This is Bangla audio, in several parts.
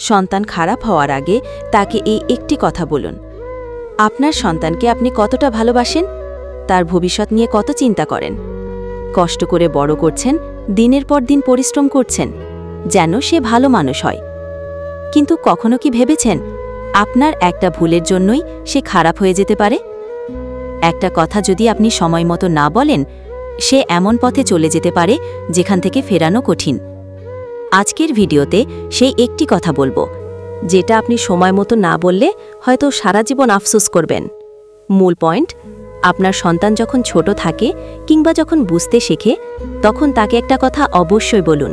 সন্তান খারাপ হওয়ার আগে তাকে এই একটি কথা বলুন। আপনার সন্তানকে আপনি কতটা ভালোবাসেন, তার ভবিষ্যৎ নিয়ে কত চিন্তা করেন। কষ্ট করে বড় করছেন, দিনের পর দিন পরিশ্রম করছেন, যেন সে ভালো মানুষ হয়। কিন্তু কখনো কি ভেবেছেন আপনার একটা ভুলের জন্যই সে খারাপ হয়ে যেতে পারে? একটা কথা যদি আপনি সময় মতো না বলেন, সে এমন পথে চলে যেতে পারে যেখান থেকে ফেরানো কঠিন। আজকের ভিডিওতে সেই একটি কথা বলবো, যেটা আপনি সময় মতো না বললে হয়তো সারা জীবন আফসোস করবেন। মূল পয়েন্ট, আপনার সন্তান যখন ছোট থাকে কিংবা যখন বুঝতে শেখে, তখন তাকে একটা কথা অবশ্যই বলুন।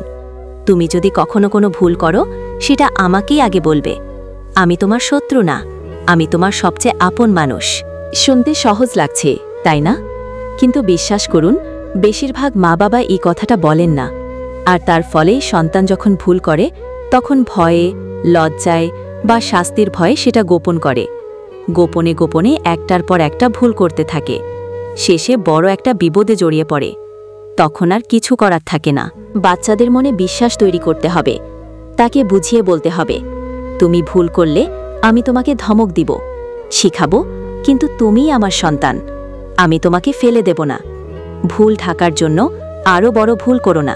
তুমি যদি কখনো কোনো ভুল করো, সেটা আমাকেই আগে বলবে। আমি তোমার শত্রু না, আমি তোমার সবচেয়ে আপন মানুষ। শুনতে সহজ লাগছে, তাই না? কিন্তু বিশ্বাস করুন, বেশিরভাগ মা বাবা এই কথাটা বলেন না। আর তার ফলে সন্তান যখন ভুল করে, তখন ভয়ে, লজ্জায় বা শাস্তির ভয়ে সেটা গোপন করে। গোপনে গোপনে একটার পর একটা ভুল করতে থাকে। শেষে বড় একটা বিপদে জড়িয়ে পড়ে। তখন আর কিছু করার থাকে না। বাচ্চাদের মনে বিশ্বাস তৈরি করতে হবে। তাকে বুঝিয়ে বলতে হবে, তুমি ভুল করলে আমি তোমাকে ধমক দিব, শিখাবো, কিন্তু তুমিই আমার সন্তান। আমি তোমাকে ফেলে দেব না। ভুল ঢাকার জন্য আরও বড় ভুল করো না,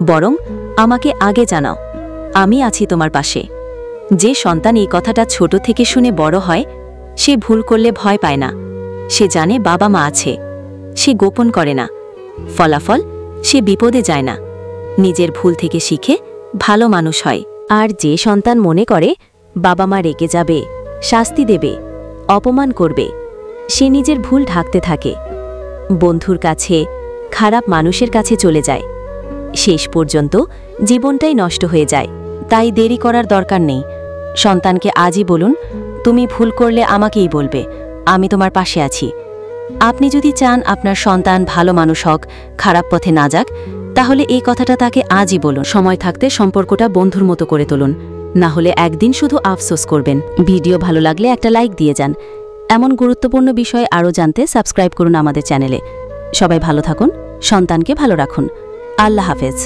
বরং আমাকে আগে জানাও, আমি আছি তোমার পাশে। যে সন্তান এই কথাটা ছোট থেকে শুনে বড় হয়, সে ভুল করলে ভয় পায় না। সে জানে বাবা মা আছে। সে গোপন করে না। ফলাফল, সে বিপদে যায় না। নিজের ভুল থেকে শিখে ভালো মানুষ হয়। আর যে সন্তান মনে করে বাবা মা রেগে যাবে, শাস্তি দেবে, অপমান করবে, সে নিজের ভুল ঢাকতে থাকে। বন্ধুর কাছে, খারাপ মানুষের কাছে চলে যায়। শেষ পর্যন্ত জীবনটাই নষ্ট হয়ে যায়। তাই দেরি করার দরকার নেই। সন্তানকে আজই বলুন, তুমি ভুল করলে আমাকেই বলবে, আমি তোমার পাশে আছি। আপনি যদি চান আপনার সন্তান ভালো মানুষ হোক, খারাপ পথে না যাক, তাহলে এই কথাটা তাকে আজই বলুন। সময় থাকতে সম্পর্কটা বন্ধুর মতো করে তুলুন, না হলে একদিন শুধু আফসোস করবেন। ভিডিও ভালো লাগলে একটা লাইক দিয়ে যান। এমন গুরুত্বপূর্ণ বিষয় আরও জানতে সাবস্ক্রাইব করুন আমাদের চ্যানেলে। সবাই ভালো থাকুন, সন্তানকে ভালো রাখুন। আল্লাহ হাফেজ।